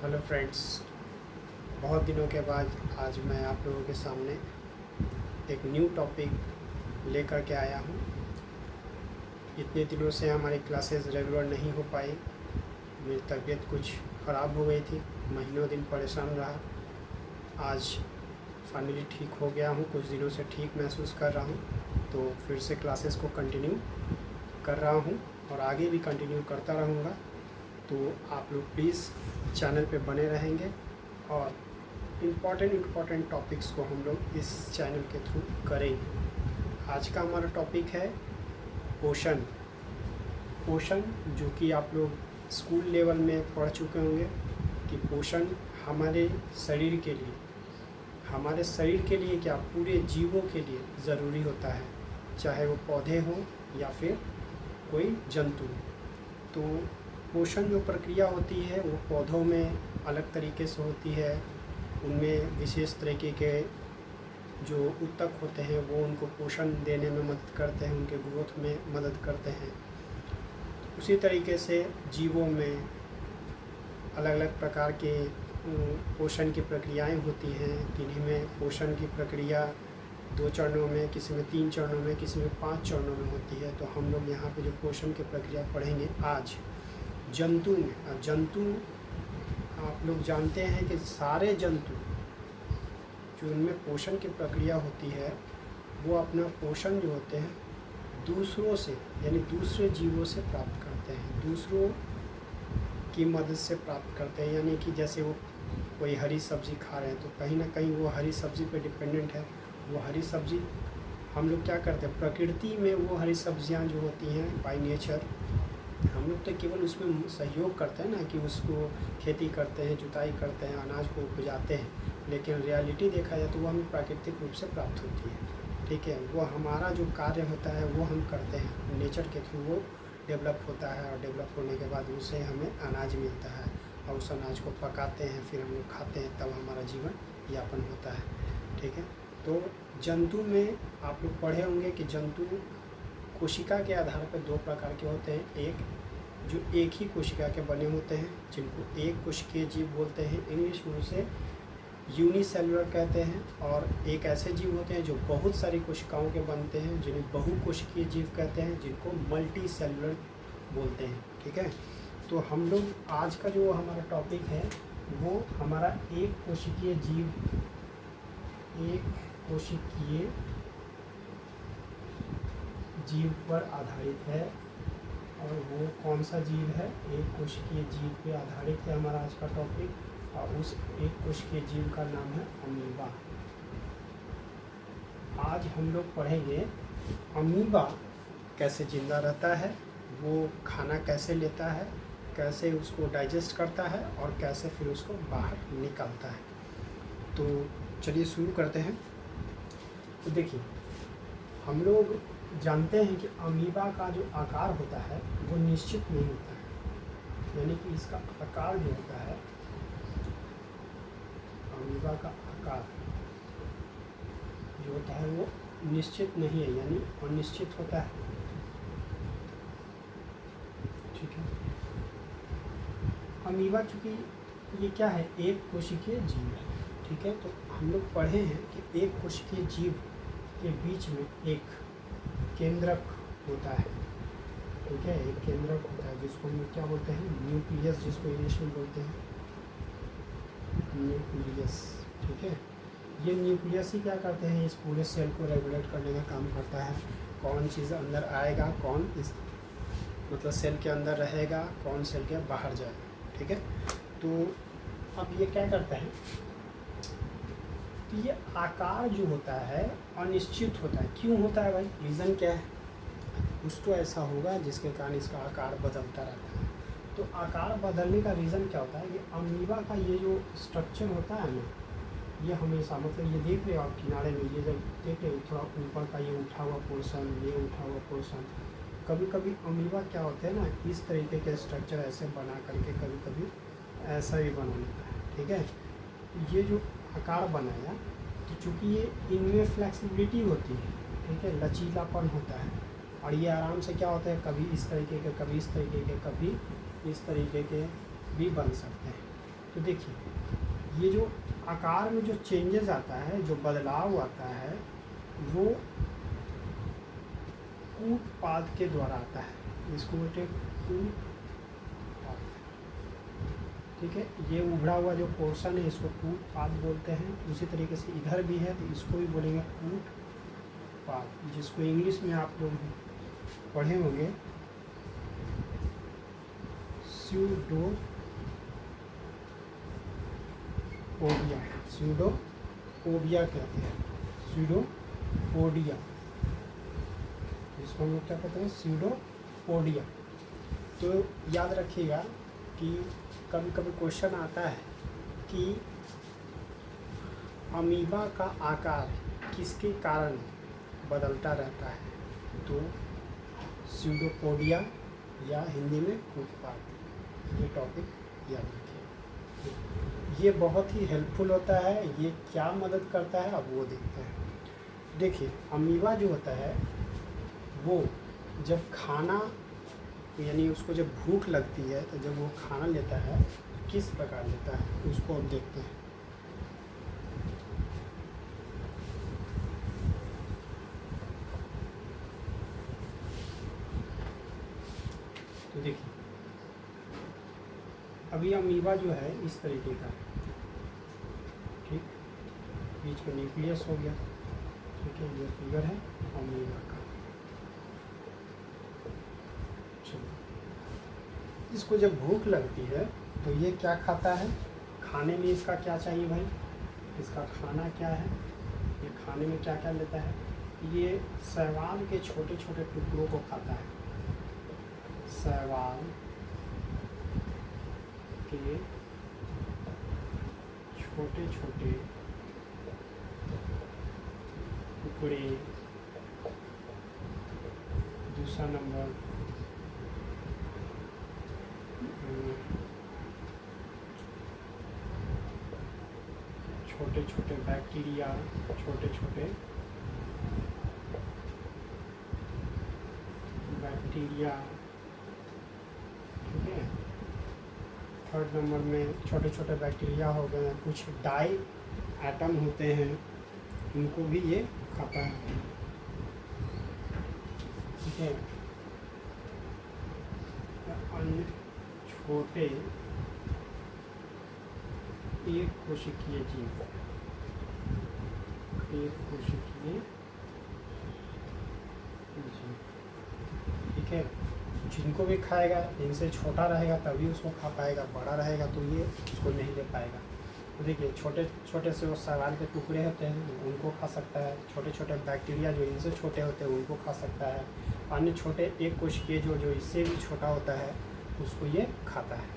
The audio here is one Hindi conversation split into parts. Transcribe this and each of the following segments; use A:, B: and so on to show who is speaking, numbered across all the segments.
A: हेलो फ्रेंड्स, बहुत दिनों के बाद आज मैं आप लोगों के सामने एक न्यू टॉपिक लेकर के आया हूँ। इतने दिनों से हमारी क्लासेस रेगुलर नहीं हो पाई। मेरी तबीयत कुछ ख़राब हो गई थी, महीनों दिन परेशान रहा। आज फाइनली ठीक हो गया हूँ, कुछ दिनों से ठीक महसूस कर रहा हूँ, तो फिर से क्लासेस को कंटिन्यू कर रहा हूँ और आगे भी कंटिन्यू करता रहूँगा। तो आप लोग प्लीज़ चैनल पे बने रहेंगे और इम्पॉर्टेंट टॉपिक्स को हम लोग इस चैनल के थ्रू करेंगे। आज का हमारा टॉपिक है पोषण। पोषण जो कि आप लोग स्कूल लेवल में पढ़ चुके होंगे कि पोषण हमारे शरीर के लिए क्या पूरे जीवों के लिए ज़रूरी होता है, चाहे वो पौधे हों या फिर कोई जंतु। तो पोषण जो प्रक्रिया होती है वो पौधों में अलग तरीके से होती है। उनमें विशेष तरीके के जो ऊतक होते हैं वो उनको पोषण देने में मदद करते हैं, उनके ग्रोथ में मदद करते हैं। उसी तरीके से जीवों में अलग अलग प्रकार के पोषण की प्रक्रियाएं होती हैं। किन्हीं में पोषण की प्रक्रिया 2 चरणों में, किसी में 3 चरणों में, किसी में 5 चरणों में होती है। तो हम लोग यहाँ पे जो पोषण की प्रक्रिया पढ़ेंगे आज जंतु में। और जंतु आप लोग जानते हैं कि सारे जंतु जो उनमें पोषण की प्रक्रिया होती है वो अपना पोषण जो होते हैं दूसरों से यानी दूसरे जीवों से प्राप्त करते हैं, दूसरों की मदद से प्राप्त करते हैं। यानी कि जैसे वो कोई हरी सब्ज़ी खा रहे हैं तो कहीं ना कहीं वो हरी सब्ज़ी पे डिपेंडेंट है। वो हरी सब्ज़ी हम लोग क्या करते हैं, प्रकृति में वो हरी सब्जियां जो होती हैं बाय नेचर, हम लोग तो केवल उसमें सहयोग करते हैं ना कि उसको खेती करते हैं, जुताई करते हैं, अनाज को उपजाते हैं, लेकिन रियलिटी देखा जाए तो वो हमें प्राकृतिक रूप से प्राप्त होती है। ठीक है, वो हमारा जो कार्य होता है वो हम करते हैं, नेचर के थ्रू वो डेवलप होता है और डेवलप होने के बाद उससे हमें अनाज मिलता है और उस अनाज को पकाते हैं, फिर हम लोग खाते हैं, तब हमारा जीवन यापन होता है। ठीक है, तो जंतु में आप लोग पढ़े होंगे कि जंतु कोशिका के आधार पर 2 प्रकार के होते हैं। एक जो एक ही कोशिका के बने होते हैं जिनको एक कोशिकीय जीव बोलते हैं, इंग्लिश में उसे यूनिसेलुलर कहते हैं। और एक ऐसे जीव होते हैं जो बहुत सारी कोशिकाओं के बनते हैं जिन्हें बहुकोशिकीय जीव कहते हैं, जिनको मल्टी सेलुलर बोलते हैं। ठीक है, तो हम लोग आज का जो हमारा टॉपिक है वो हमारा एक कोशिकीय जीव पर आधारित है। और वो कौन सा जीव है, एक कोशिकीय जीव पे आधारित है हमारा आज का टॉपिक। और उस एक कोशिकीय जीव का नाम है अमीबा। आज हम लोग पढ़ेंगे अमीबा कैसे जिंदा रहता है, वो खाना कैसे लेता है, कैसे उसको डाइजेस्ट करता है और कैसे फिर उसको बाहर निकालता है। तो चलिए शुरू करते हैं। तो देखिए, हम लोग जानते हैं कि अमीबा का जो आकार होता है वो निश्चित नहीं होता है। यानी कि इसका आकार जो होता है, अमीबा का आकार जो होता है वो निश्चित नहीं है, यानी अनिश्चित होता है। ठीक है, अमीबा चूँकि ये क्या है, एक कोशिकीय जीव है। ठीक है, तो हम लोग पढ़े हैं कि एक कोशिकीय जीव के बीच में एक केंद्रक होता है। ठीक है, एक केंद्रक होता है जिसको हम क्या बोलते हैं, न्यूक्लियस, जिसको इंग्लिश में बोलते हैं न्यूक्लियस। ठीक है, ये न्यूक्लियस ही क्या करते हैं, इस पूरे सेल को रेगुलेट करने का काम करता है। कौन चीज़ अंदर आएगा, कौन इस मतलब सेल के अंदर रहेगा, कौन सेल के बाहर जाएगा। ठीक है, तो अब ये क्या करता है, तो ये आकार जो होता है अनिश्चित होता है। क्यों होता है भाई, रीज़न क्या है, कुछ तो ऐसा होगा जिसके कारण इसका आकार बदलता रहता है। तो आकार बदलने का रीज़न क्या होता है, ये अमीबा का ये जो स्ट्रक्चर होता है ना, ये हमेशा मतलब ये देख रहे हो आप किनारे में, ये जब देख रहे हो थोड़ा ऊपर का ये उठा हुआ पोर्शन, ये उठा हुआ पोर्शन, कभी कभी अमीबा क्या होते हैं ना, इस तरीके के स्ट्रक्चर ऐसे बना करके कभी कभी ऐसा भी बना लेता है। ठीक है, ये जो आकार बनाया, तो चूँकि ये इनमें फ्लेक्सिबिलिटी होती है, ठीक है, लचीलापन होता है, और ये आराम से क्या होता है, कभी इस तरीके के, कभी इस तरीके के, कभी इस तरीके के भी बन सकते हैं। तो देखिए ये जो आकार में जो चेंजेस आता है, जो बदलाव आता है, वो कूट पाद के द्वारा आता है। इसको बोलते हैं कूट पाद। ठीक है, ये उभरा हुआ जो पोर्शन है इसको कूट पाद बोलते हैं। उसी तरीके से इधर भी है तो इसको भी बोलेंगे कूट पाद, जिसको इंग्लिश में आप लोग पढ़े होंगे स्यूडोपोडिया। स्यूडोपोडिया कहते हैं, स्यूडोपोडिया, इसको हम लोग क्या कहते हैं, स्यूडोपोडिया। तो याद रखिएगा कि कभी कभी क्वेश्चन आता है कि अमीबा का आकार किसके कारण बदलता रहता है, तो स्यूडोपोडिया या हिंदी में कूटपाद, ये टॉपिक याद रखिए। ये बहुत ही हेल्पफुल होता है। ये क्या मदद करता है अब वो देखते हैं। देखिए अमीबा जो होता है वो जब खाना, यानी उसको जब भूख लगती है तो जब वो खाना लेता है किस प्रकार लेता है उसको अब देखते हैं। तो देखिए अभी अमीबा जो है इस तरीके का है, ठीक, बीच में न्यूक्लियस हो गया। ठीक है, ये फिगर है अमीबा का। इसको जब भूख लगती है तो ये क्या खाता है, खाने में इसका क्या चाहिए भाई, इसका खाना क्या है, ये खाने में क्या क्या लेता है, ये शैवाल के छोटे छोटे टुकड़ों को खाता है। शैवाल के छोटे छोटे टुकड़े। दूसरा नंबर छोटे छोटे बैक्टीरिया, छोटे छोटे बैक्टीरिया। ठीक है, थर्ड नंबर में छोटे छोटे बैक्टीरिया हो गए, कुछ डाई एटम होते हैं उनको भी ये खाता है। ठीक है, अन्य छोटे एक कोशिकीय जीव, एक कोशिकीय जीव। ठीक है, जिनको भी खाएगा इनसे छोटा रहेगा तभी उसको खा पाएगा, बड़ा रहेगा तो ये उसको नहीं ले पाएगा। तो देखिए छोटे छोटे से वो शैवाल के टुकड़े होते हैं उनको खा सकता है, छोटे छोटे बैक्टीरिया जो इनसे छोटे होते हैं उनको खा सकता है, अन्य छोटे एक कोशिकीय जो इससे भी छोटा होता है उसको ये खाता है।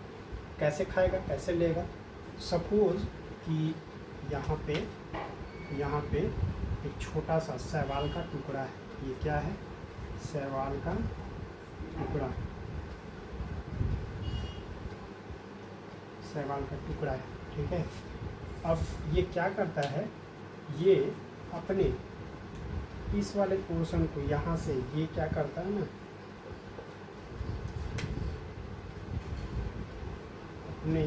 A: कैसे खाएगा, कैसे लेगा, सपोज कि यहाँ पे एक छोटा सा शैवाल का टुकड़ा है, ये क्या है, शैवाल का टुकड़ा, शैवाल का टुकड़ा है। ठीक है, अब ये क्या करता है, ये अपने इस वाले पोर्शन को यहाँ से ये क्या करता है ना, अपने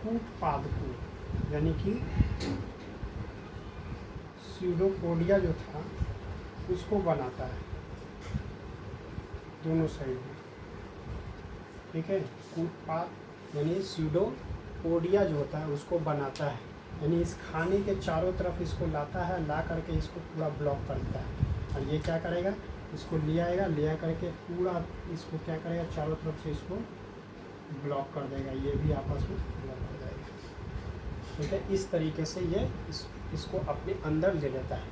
A: कूटपाद को, यानी कि स्यूडोपोडिया जो था उसको बनाता है दोनों साइड में। ठीक है, कूटपाद यानी स्यूडोपोडिया जो होता है उसको बनाता है, यानी इस खाने के चारों तरफ इसको लाता है, ला करके इसको पूरा ब्लॉक करता है। और ये क्या करेगा, इसको ले आएगा, ले करके पूरा इसको क्या करेगा, चारों तरफ से इसको ब्लॉक कर देगा, ये भी आपस में ब्लॉक कर जाएगा। ठीक है, इस तरीके से ये इसको अपने अंदर ले लेता है।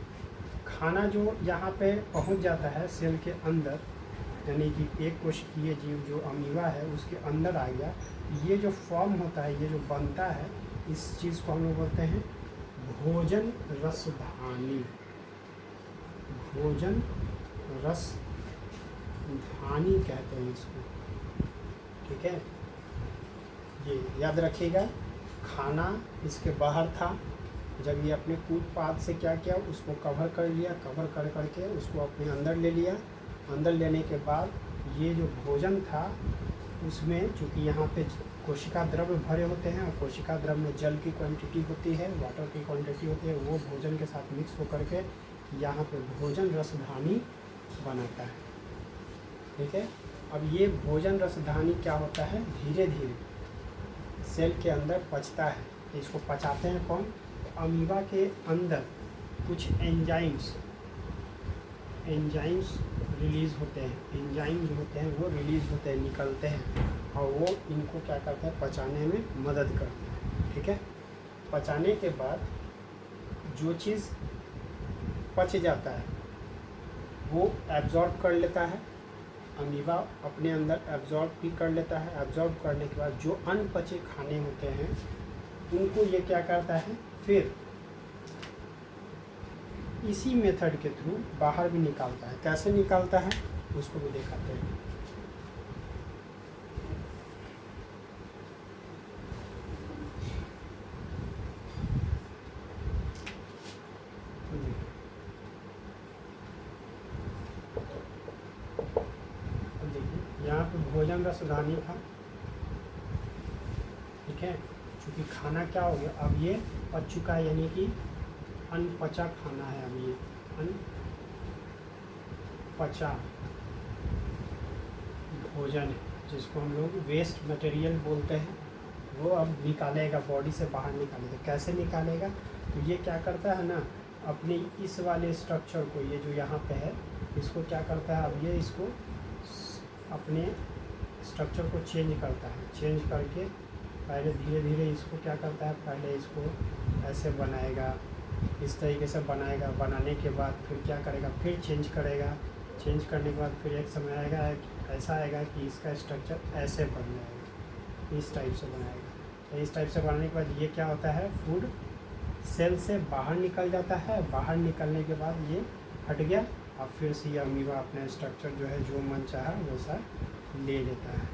A: खाना जो यहाँ पे पहुँच जाता है सेल के अंदर, यानी कि एक कोशिकीय जीव जो अमीबा है उसके अंदर आ गया, ये जो फॉर्म होता है, ये जो बनता है, इस चीज़ को हम लोग बोलते हैं भोजन रसधानी। भोजन रसधानी कहते हैं इसको। ठीक है, ये याद रखिएगा। खाना इसके बाहर था, जब ये अपने कूटपाद से क्या किया, उसको कवर कर लिया, कवर कर करके उसको अपने अंदर ले लिया, अंदर लेने के बाद ये जो भोजन था उसमें, चूँकि यहाँ पे कोशिका द्रव्य भरे होते हैं और कोशिका द्रव्य में जल की क्वांटिटी होती है, वाटर की क्वांटिटी होती है, वो भोजन के साथ मिक्स होकर के यहाँ पे भोजन रसधानी बनाता है। ठीक है, अब ये भोजन रसधानी क्या होता है, धीरे धीरे सेल के अंदर पचता है। इसको पचाते हैं कौन, अमीबा के अंदर कुछ एंजाइम्स रिलीज़ होते हैं। एंजाइम जो होते हैं वो रिलीज़ होते हैं, निकलते हैं, और वो इनको क्या करते हैं, पचाने में मदद करते हैं। ठीक है, पचाने के बाद जो चीज़ पच जाता है वो एब्जॉर्ब कर लेता है, अमीबा अपने अंदर एब्जॉर्ब भी कर लेता है। एब्जॉर्ब करने के बाद जो अनपचे खाने होते हैं उनको ये क्या करता है, फिर इसी मेथड के थ्रू बाहर भी निकालता है। कैसे निकालता है उसको भी दिखाते हैं। देखिए यहाँ पे भोजन रसधानी था। ठीक है, चूँकि खाना क्या हो गया, अब ये पच चुका है, यानी कि अनपचा खाना है। अब ये अनपचा भोजन है, जिसको हम लोग वेस्ट मटेरियल बोलते हैं, वो अब निकालेगा, बॉडी से बाहर निकालेगा। कैसे निकालेगा, तो ये क्या करता है ना, अपने इस वाले स्ट्रक्चर को, ये जो यहाँ पे है, इसको क्या करता है, अब ये इसको अपने स्ट्रक्चर को चेंज करता है। चेंज करके पहले धीरे धीरे इसको क्या करता है, पहले इसको ऐसे बनाएगा, इस तरीके से बनाएगा। बनाने के बाद फिर क्या करेगा, फिर चेंज करेगा। चेंज करने के बाद फिर एक समय आएगा, ऐसा आएगा कि इसका स्ट्रक्चर ऐसे बन जाएगा, इस टाइप से बनाएगा। तो इस टाइप से बनाने के बाद ये क्या होता है, फूड सेल से बाहर निकल जाता है। बाहर निकलने के बाद ये हट गया, अब फिर से ये अमीबा अपना स्ट्रक्चर जो है, जो मन चाहा वैसा ले लेता है।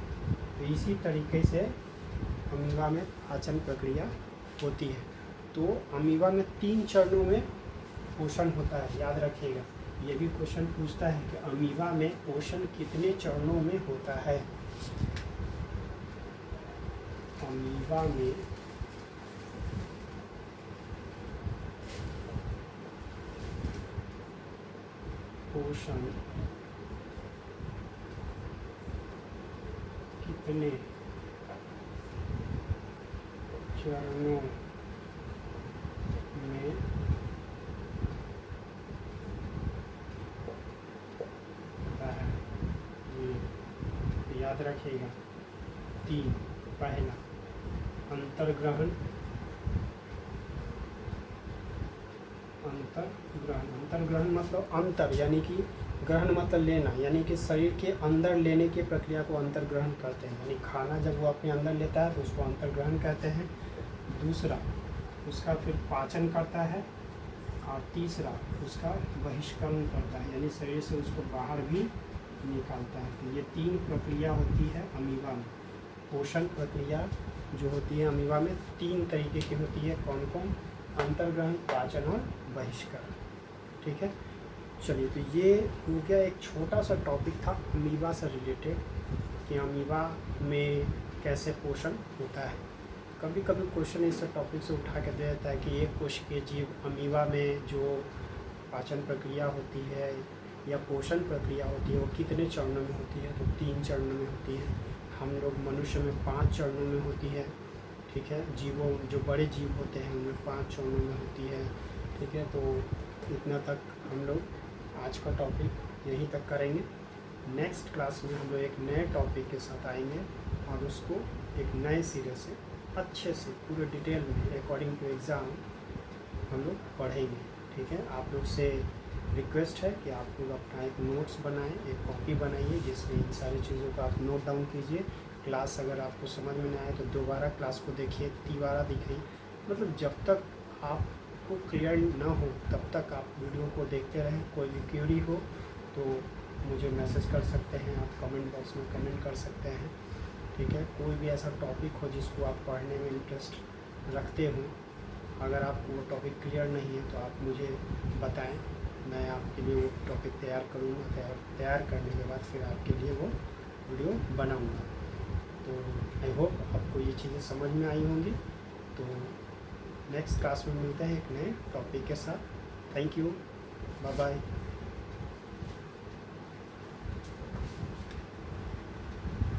A: तो इसी तरीके से अमीबा में पाचन प्रक्रिया होती है। तो अमीबा में 3 चरणों में पोषण होता है, याद रखिएगा। ये भी क्वेश्चन पूछता है कि अमीबा में पोषण कितने चरणों में होता है। अमीबा में पोषण कितने चरणों में होता है, ये याद रखिएगा। 3, पहला अंतर्ग्रहण। अंतर्ग्रहण मतलब अंतर, यानी कि ग्रहण मतलब लेना, यानी कि शरीर के अंदर लेने की प्रक्रिया को अंतर्ग्रहण कहते हैं। यानी खाना जब वो अपने अंदर लेता है तो उसको अंतर्ग्रहण कहते हैं। दूसरा उसका फिर पाचन करता है, और तीसरा उसका बहिष्करण करता है, यानी शरीर से उसको बाहर भी निकालता है। तो ये 3 प्रक्रिया होती है अमीबा में। पोषण प्रक्रिया जो होती है अमीबा में 3 तरीके की होती है। कौन कौन, अंतर्ग्रहण, पाचन और बहिष्करण। ठीक है, चलिए, तो ये हो गया एक छोटा सा टॉपिक था अमीबा से रिलेटेड, कि अमीबा में कैसे पोषण होता है। कभी कभी क्वेश्चन इस टॉपिक से उठा के दे देता है कि एक कोशिकीय जीव अमीबा में जो पाचन प्रक्रिया होती है या पोषण प्रक्रिया होती है वो कितने चरणों में होती है, तो 3 चरणों में होती है। हम लोग मनुष्य में 5 चरणों में होती है। ठीक है, जीवों जो बड़े जीव होते हैं उनमें 5 चरणों में होती है। ठीक है, तो इतना तक हम लोग आज का टॉपिक यहीं तक करेंगे। नेक्स्ट क्लास में हम लोग एक नए टॉपिक के साथ आएंगे और उसको एक नए सिरे से अच्छे से पूरे डिटेल में अकॉर्डिंग टू एग्ज़ाम हम लोग पढ़ेंगे। ठीक है, आप लोग से रिक्वेस्ट है कि आप लोग अपना एक नोट्स बनाएं, एक कॉपी बनाइए जिसमें इन सारी चीज़ों को आप नोट डाउन कीजिए। क्लास अगर आपको समझ में नहीं आए तो दोबारा क्लास को देखिए, तीबारा दिखाइए। मतलब जब तक आपको क्लियर ना हो तब तक आप वीडियो को देखते रहें। कोई भी क्वेरी हो तो मुझे मैसेज कर सकते हैं, आप कमेंट बॉक्स में कमेंट कर सकते हैं। ठीक है, कोई भी ऐसा टॉपिक हो जिसको आप पढ़ने में इंटरेस्ट रखते हो, अगर आपको वो टॉपिक क्लियर नहीं है तो आप मुझे बताएं, मैं आपको आपके लिए वो टॉपिक तैयार करूँगा। तैयार करने के बाद फिर आपके लिए वो वीडियो बनाऊँगा। तो आई होप आपको ये चीज़ें समझ में आई होंगी। तो नेक्स्ट क्लास में मिलते हैं एक नए टॉपिक के साथ। Thank you, bye bye.